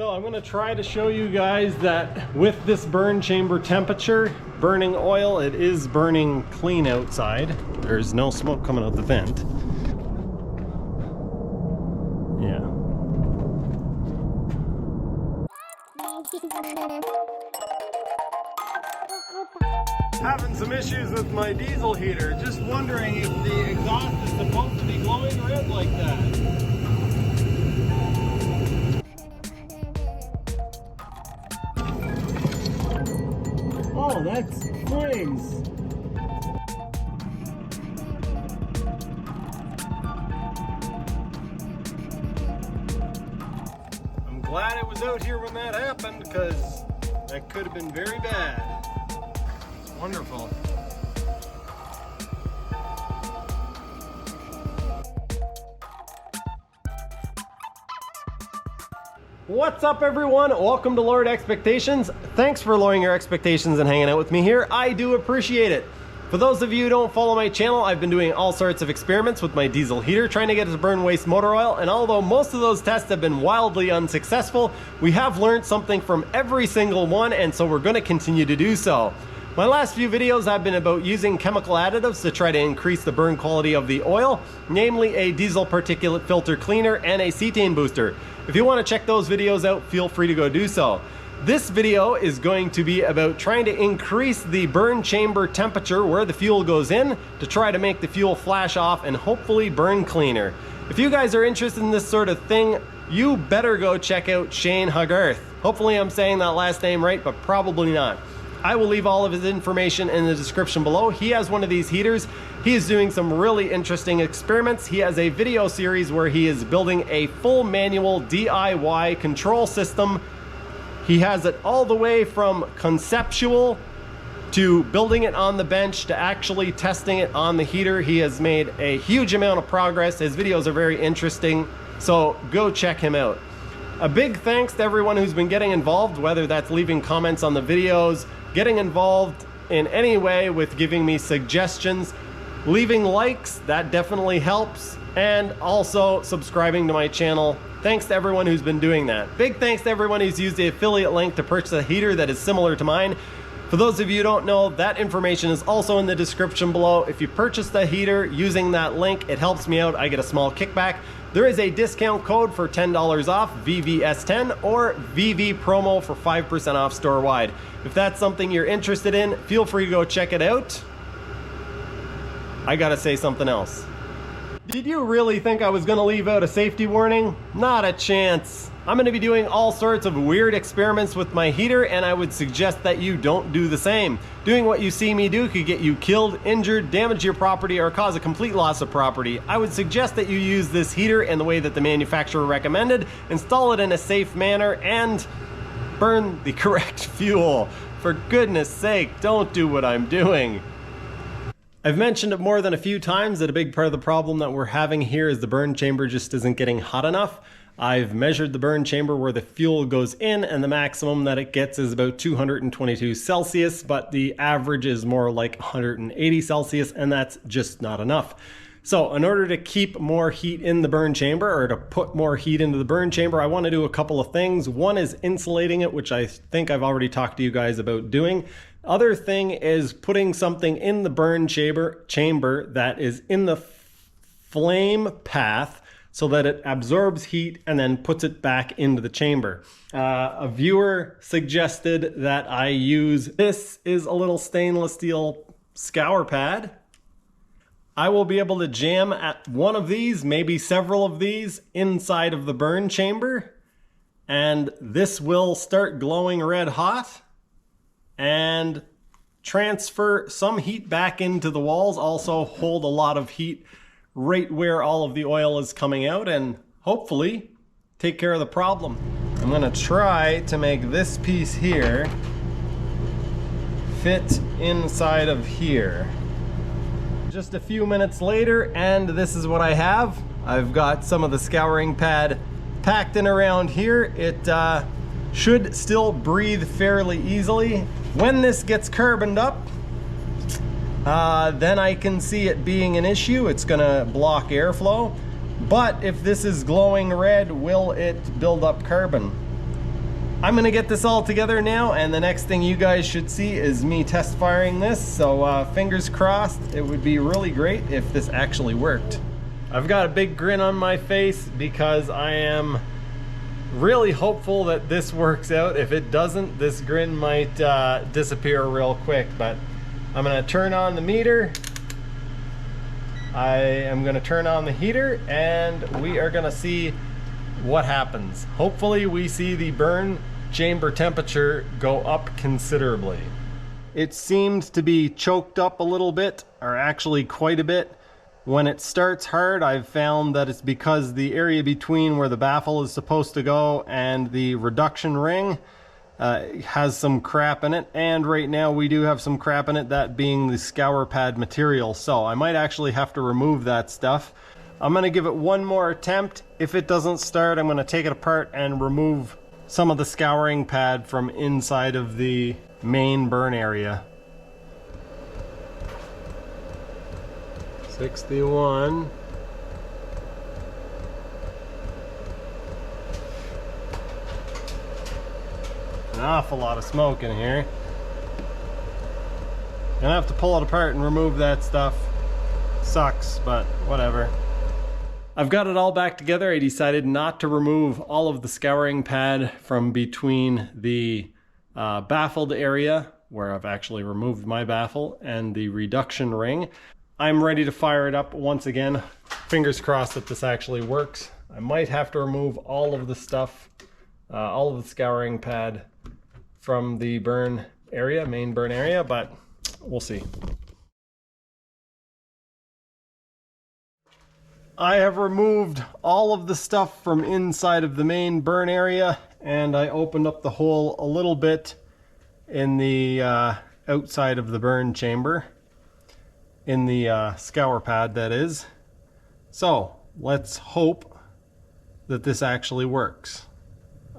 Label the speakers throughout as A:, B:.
A: So I'm going to try to show you guys that with this burn chamber temperature, burning oil, it is burning clean outside. There's no smoke coming out the vent. Yeah. Having some issues with my diesel heater. Just wondering if the exhaust is supposed to be glowing red like that. Oh, that's flames. I'm glad it was out here when that happened, because that could have been very bad. It's wonderful. What's up, everyone? Welcome to Lowered Expectations. Thanks for lowering your expectations and hanging out with me here. I do appreciate it. For those of you who don't follow my channel, I've been doing all sorts of experiments with my diesel heater, trying to get it to burn waste motor oil, and although most of those tests have been wildly unsuccessful, we have learned something from every single one, and so we're going to continue to do so. My last few videos have been about using chemical additives to try to increase the burn quality of the oil, namely a diesel particulate filter cleaner and a cetane booster. If you want to check those videos out, feel free to go do so. This video is going to be about trying to increase the burn chamber temperature where the fuel goes in to try to make the fuel flash off and hopefully burn cleaner. If you guys are interested in this sort of thing, you better go check out Shane Hogarth. Hopefully I'm saying that last name right, but probably not. I will leave all of his information in the description below. He has one of these heaters. He is doing some really interesting experiments. He has a video series where he is building a full manual DIY control system. He has it all the way from conceptual to building it on the bench to actually testing it on the heater. He has made a huge amount of progress. His videos are very interesting, so go check him out. A big thanks to everyone who's been getting involved, whether that's leaving comments on the videos, getting involved in any way with giving me suggestions, leaving likes, that definitely helps, and also subscribing to my channel. Thanks to everyone who's been doing that. Big thanks to everyone who's used the affiliate link to purchase a heater that is similar to mine. For those of you who don't know, that information is also in the description below. If you purchase the heater using that link, it helps me out. I get a small kickback. There is a discount code for $10 off, VVS10, or VV promo for 5% off store-wide. If that's something you're interested in, feel free to go check it out. I gotta say something else. Did you really think I was gonna leave out a safety warning? Not a chance. I'm gonna be doing all sorts of weird experiments with my heater, and I would suggest that you don't do the same. Doing what you see me do could get you killed, injured, damage your property, or cause a complete loss of property. I would suggest that you use this heater in the way that the manufacturer recommended, install it in a safe manner, and burn the correct fuel. For goodness sake, don't do what I'm doing. I've mentioned it more than a few times that a big part of the problem that we're having here is the burn chamber just isn't getting hot enough. I've measured the burn chamber where the fuel goes in, and the maximum that it gets is about 222 Celsius, but the average is more like 180 Celsius, and that's just not enough. So in order to keep more heat in the burn chamber, or to put more heat into the burn chamber, I want to do a couple of things. One is insulating it, which I think I've already talked to you guys about doing. Other thing is putting something in the burn chamber that is in the flame path so that it absorbs heat and then puts it back into the chamber. A viewer suggested that I use, this is a little stainless steel scour pad. I will be able to jam at one of these, maybe several of these, inside of the burn chamber, and this will start glowing red hot and transfer some heat back into the walls, also hold a lot of heat right where all of the oil is coming out, and hopefully take care of the problem. I'm gonna try to make this piece here fit inside of here. Just a few minutes later, and this is what I have. I've got some of the scouring pad packed in around here. It should still breathe fairly easily. When this gets carboned up, then I can see it being an issue. It's gonna block airflow. But if this is glowing red, will it build up carbon? I'm gonna get this all together now, and the next thing you guys should see is me test firing this. So fingers crossed. It would be really great if this actually worked. I've got a big grin on my face because I am really hopeful that this works out. If it doesn't, this grin might disappear real quick. But I'm gonna turn on the meter. I am gonna turn on the heater, and we are gonna see what happens. Hopefully we see the burn chamber temperature go up considerably. It seems to be choked up a little bit, or actually quite a bit. When it starts hard, I've found that it's because the area between where the baffle is supposed to go and the reduction ring has some crap in it, and right now we do have some crap in it, that being the scour pad material. So I might actually have to remove that stuff. I'm gonna give it one more attempt. If it doesn't start, I'm gonna take it apart and remove some of the scouring pad from inside of the main burn area. 61. An awful lot of smoke in here. Gonna have to pull it apart and remove that stuff. Sucks, but whatever. I've got it all back together. I decided not to remove all of the scouring pad from between the baffled area, where I've actually removed my baffle, and the reduction ring. I'm ready to fire it up once again. Fingers crossed that this actually works. I might have to remove all of the stuff, all of the scouring pad from the burn area, main burn area, but we'll see. I have removed all of the stuff from inside of the main burn area, and I opened up the hole a little bit in the outside of the burn chamber, in the scour pad, that is. So let's hope that this actually works.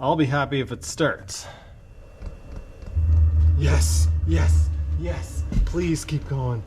A: I'll be happy if it starts. Yes, yes, yes. Please keep going.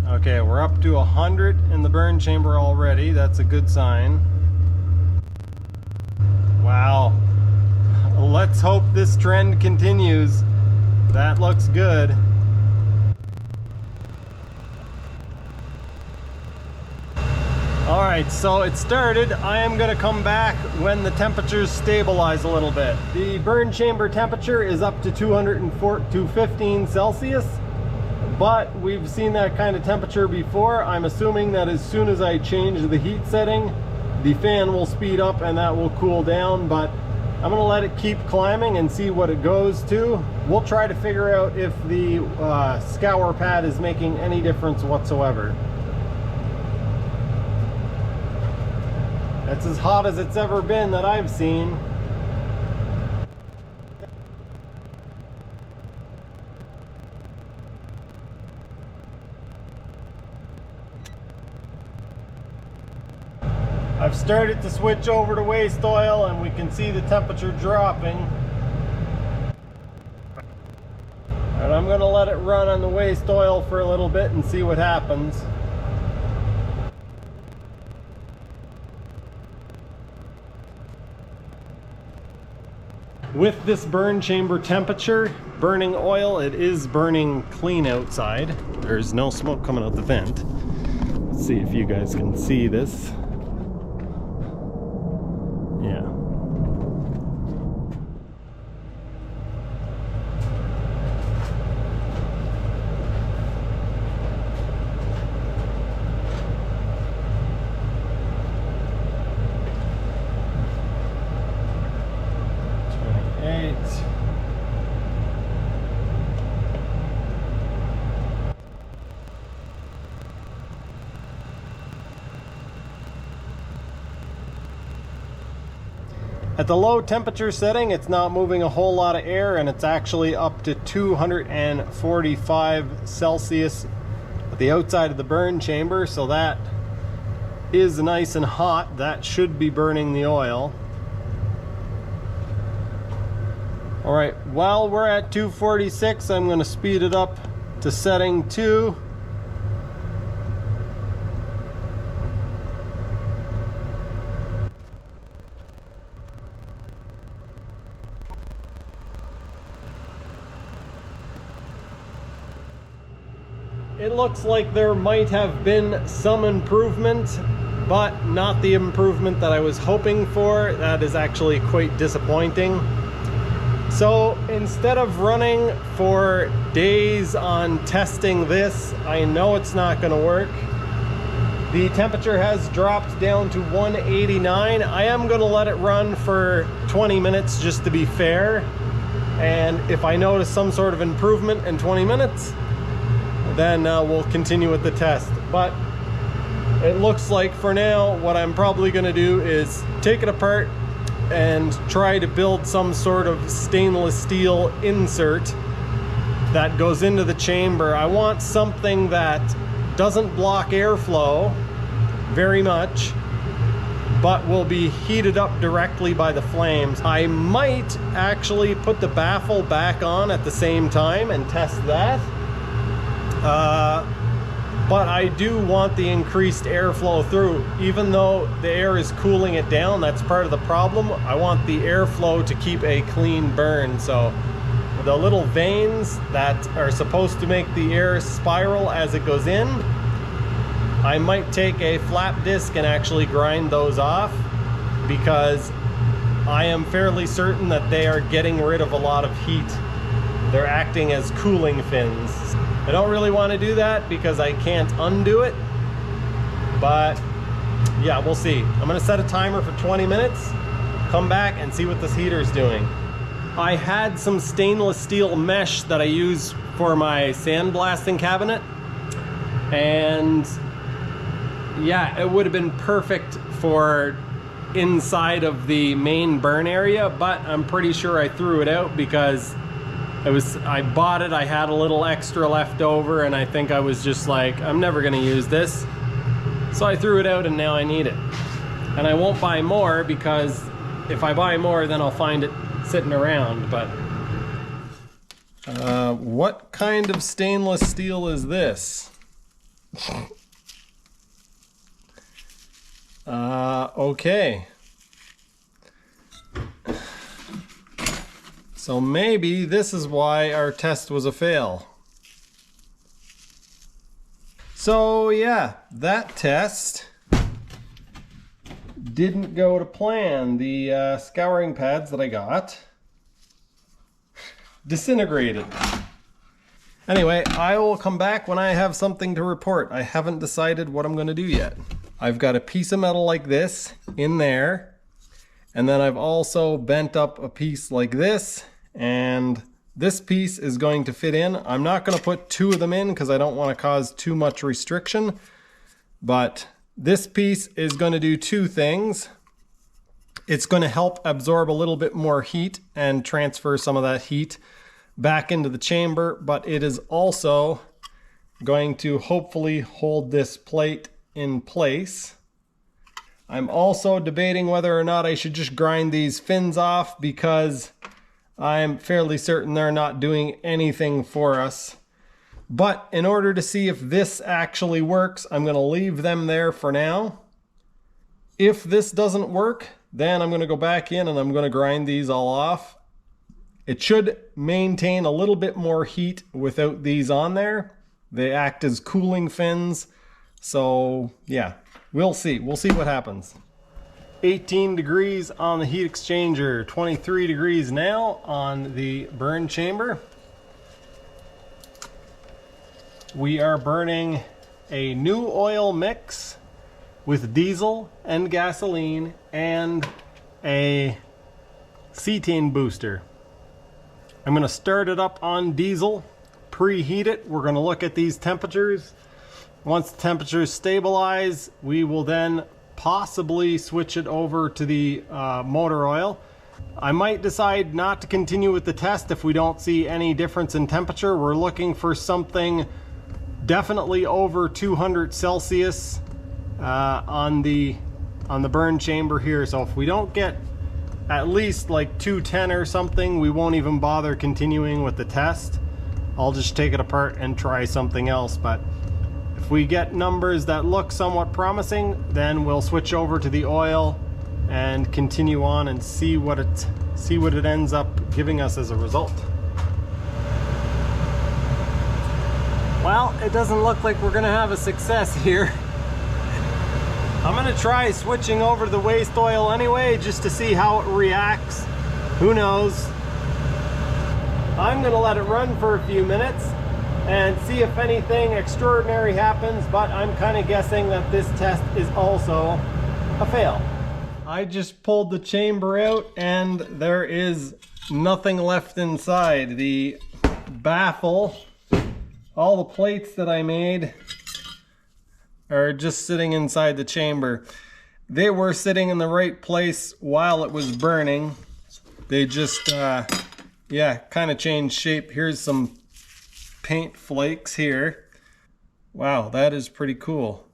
A: Okay, we're up to 100 in the burn chamber already. That's a good sign. Wow. Let's hope this trend continues. That looks good. Alright, so it started. I am going to come back when the temperatures stabilize a little bit. The burn chamber temperature is up to 215 Celsius. But we've seen that kind of temperature before. I'm assuming that as soon as I change the heat setting, the fan will speed up and that will cool down, but I'm gonna let it keep climbing and see what it goes to. We'll try to figure out if the scour pad is making any difference whatsoever. It's as hot as it's ever been that I've seen. I've started to switch over to waste oil and we can see the temperature dropping. And I'm going to let it run on the waste oil for a little bit and see what happens. With this burn chamber temperature, burning oil, it is burning clean outside. There's no smoke coming out the vent. Let's see if you guys can see this. Yeah. At the low temperature setting, it's not moving a whole lot of air, and it's actually up to 245 Celsius at the outside of the burn chamber, so that is nice and hot. That should be burning the oil. Alright, while we're at 246, I'm going to speed it up to setting 2. It looks like there might have been some improvement, but not the improvement that I was hoping for. That is actually quite disappointing. So instead of running for days on testing this, I know it's not going to work. The temperature has dropped down to 189. I am going to let it run for 20 minutes just to be fair. And if I notice some sort of improvement in 20 minutes, then we'll continue with the test. But it looks like for now, what I'm probably going to do is take it apart and try to build some sort of stainless steel insert that goes into the chamber. I want something that doesn't block airflow very much, but will be heated up directly by the flames. I might actually put the baffle back on at the same time and test that. But I do want the increased airflow through. Even though the air is cooling it down, that's part of the problem. I want the airflow to keep a clean burn. So the little veins that are supposed to make the air spiral as it goes in, I might take a flap disc and actually grind those off, because I am fairly certain that they are getting rid of a lot of heat. They're acting as cooling fins. I don't really want to do that because I can't undo it, but yeah, we'll see. I'm going to set a timer for 20 minutes, come back and see what this heater's doing. I had some stainless steel mesh that I use for my sandblasting cabinet, and yeah, it would have been perfect for inside of the main burn area, but I'm pretty sure I threw it out because I bought it, I had a little extra left over, and I think I was just like, I'm never gonna use this. So I threw it out and now I need it. And I won't buy more, because if I buy more, then I'll find it sitting around. But what kind of stainless steel is this? Okay. So maybe this is why our test was a fail. So yeah, that test didn't go to plan. The scouring pads that I got disintegrated. Anyway, I will come back when I have something to report. I haven't decided what I'm going to do yet. I've got a piece of metal like this in there, and then I've also bent up a piece like this, and this piece is going to fit in. I'm not going to put 2 of them in because I don't want to cause too much restriction, but this piece is going to do 2 things. It's going to help absorb a little bit more heat and transfer some of that heat back into the chamber, but it is also going to hopefully hold this plate in place. I'm also debating whether or not I should just grind these fins off, because I'm fairly certain they're not doing anything for us. But in order to see if this actually works, I'm going to leave them there for now. If this doesn't work, then I'm going to go back in and I'm going to grind these all off. It should maintain a little bit more heat without these on there. They act as cooling fins. So yeah, we'll see. We'll see what happens. 18 degrees on the heat exchanger, 23 degrees now on the burn chamber. We are burning a new oil mix with diesel and gasoline and a cetane booster. I'm going to start it up on diesel, preheat it. We're going to look at these temperatures. Once the temperatures stabilize, we will then possibly switch it over to the motor oil. I might decide not to continue with the test if we don't see any difference in temperature. We're looking for something definitely over 200 Celsius on the burn chamber here. So if we don't get at least like 210 or something, we won't even bother continuing with the test. I'll just take it apart and try something else. But if we get numbers that look somewhat promising, then we'll switch over to the oil and continue on and see what it ends up giving us as a result. Well, it doesn't look like we're gonna have a success here. I'm gonna try switching over to the waste oil anyway, just to see how it reacts. Who knows? I'm gonna let it run for a few minutes and see if anything extraordinary happens, but I'm kind of guessing that this test is also a fail. I just pulled the chamber out and there is nothing left inside. The baffle, all the plates that I made are just sitting inside the chamber. They were sitting in the right place while it was burning. They just, yeah, kind of changed shape. Here's some paint flakes here. Wow, that is pretty cool.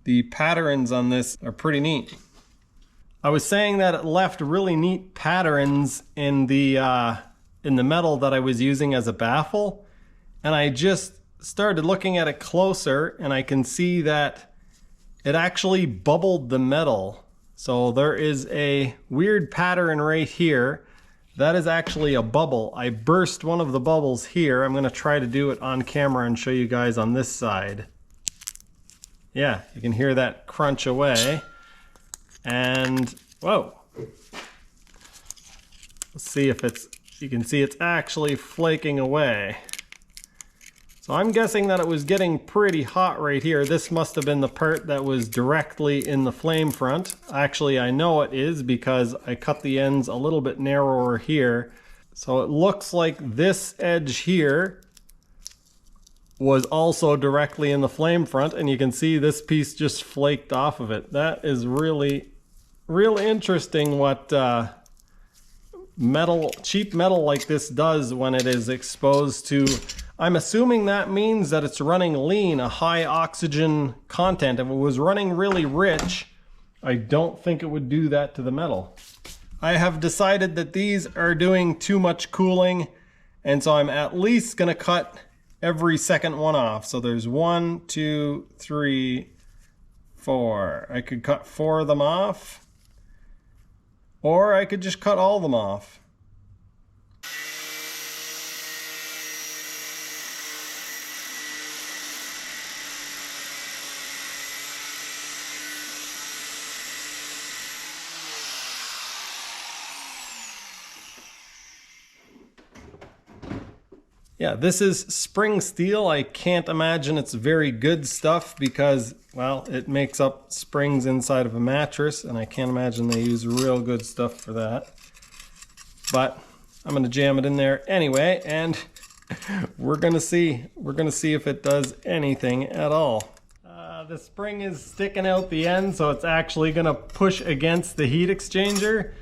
A: The patterns on this are pretty neat. I was saying that it left really neat patterns in the metal that I was using as a baffle, and I just started looking at it closer and I can see that it actually bubbled the metal. So there is a weird pattern right here. That is actually a bubble. I burst one of the bubbles here. I'm gonna try to do it on camera and show you guys on this side. Yeah, you can hear that crunch away. And, whoa. Let's see if you can see it's actually flaking away. So I'm guessing that it was getting pretty hot right here. This must have been the part that was directly in the flame front. Actually, I know it is because I cut the ends a little bit narrower here. So it looks like this edge here was also directly in the flame front, and you can see this piece just flaked off of it. That is really interesting what cheap metal like this does when it is exposed to, I'm assuming that means that it's running lean, a high oxygen content. If it was running really rich, I don't think it would do that to the metal. I have decided that these are doing too much cooling, and so I'm at least gonna cut every second one off. So there's 1, 2, 3, 4. I could cut 4 of them off, or I could just cut all of them off. Yeah, this is spring steel. I can't imagine it's very good stuff because, well, it makes up springs inside of a mattress, and I can't imagine they use real good stuff for that. But I'm gonna jam it in there anyway, and we're gonna see if it does anything at all. The spring is sticking out the end, so it's actually gonna push against the heat exchanger.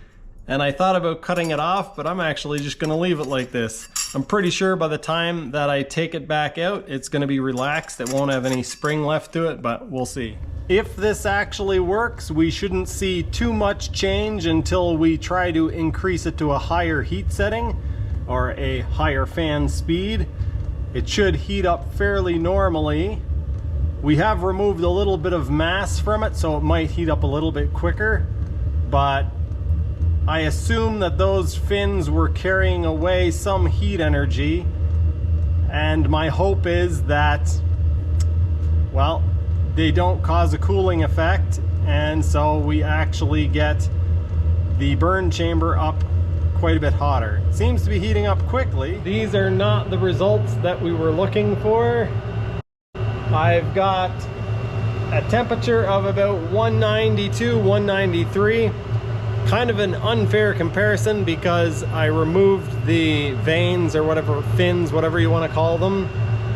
A: And I thought about cutting it off, but I'm actually just gonna leave it like this. I'm pretty sure by the time that I take it back out, it's gonna be relaxed. It won't have any spring left to it, but we'll see. If this actually works, we shouldn't see too much change until we try to increase it to a higher heat setting or a higher fan speed. It should heat up fairly normally. We have removed a little bit of mass from it, so it might heat up a little bit quicker, but I assume that those fins were carrying away some heat energy, and my hope is that, well, they don't cause a cooling effect, and so we actually get the burn chamber up quite a bit hotter. It seems to be heating up quickly. These are not the results that we were looking for. I've got a temperature of about 192, 193. Kind of an unfair comparison because I removed the vanes or whatever, fins, whatever you want to call them,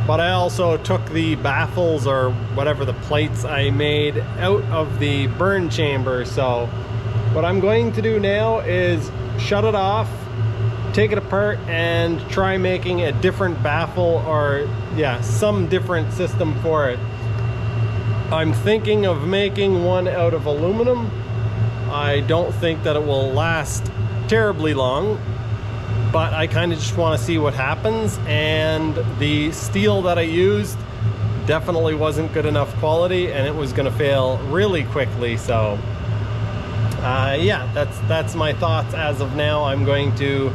A: but I also took the baffles or whatever the plates I made out of the burn chamber. So what I'm going to do now is shut it off, take it apart, and try making a different baffle or, yeah, some different system for it. I'm thinking of making one out of aluminum. I don't think that it will last terribly long, but I kind of just want to see what happens. And the steel that I used definitely wasn't good enough quality, and it was going to fail really quickly. So yeah, that's my thoughts as of now. I'm going to,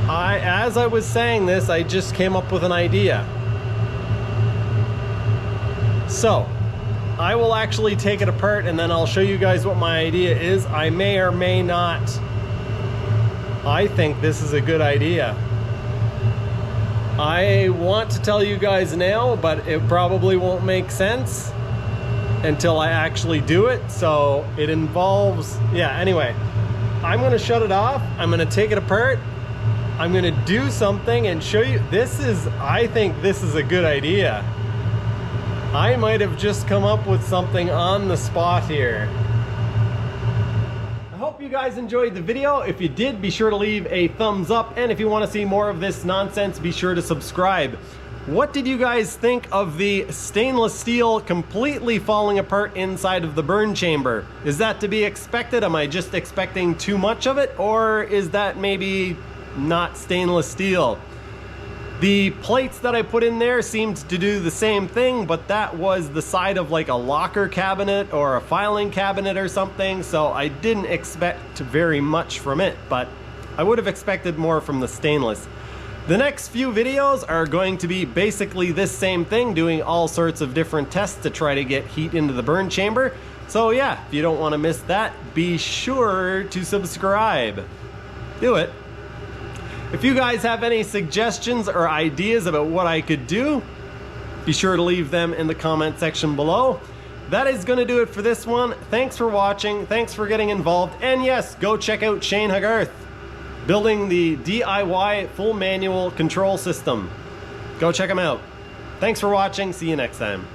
A: as I was saying this, I just came up with an idea. So I will actually take it apart, and then I'll show you guys what my idea is. I may or may not. I think this is a good idea. I want to tell you guys now, but it probably won't make sense until I actually do it. So it involves, yeah, anyway, I'm gonna shut it off. I'm gonna take it apart. I'm gonna do something and show you. I think this is a good idea. I might have just come up with something on the spot here. I hope you guys enjoyed the video. If you did, be sure to leave a thumbs up. And if you want to see more of this nonsense, be sure to subscribe. What did you guys think of the stainless steel completely falling apart inside of the burn chamber? Is that to be expected? Am I just expecting too much of it? Or is that maybe not stainless steel? The plates that I put in there seemed to do the same thing, but that was the side of like a locker cabinet or a filing cabinet or something, so I didn't expect very much from it, but I would have expected more from the stainless. The next few videos are going to be basically this same thing, doing all sorts of different tests to try to get heat into the burn chamber. So yeah, if you don't want to miss that, be sure to subscribe. Do it. If you guys have any suggestions or ideas about what I could do, be sure to leave them in the comment section below. That is going to do it for this one. Thanks for watching. Thanks for getting involved. And yes, go check out Shane Hogarth, building the DIY full manual control system. Go check him out. Thanks for watching. See you next time.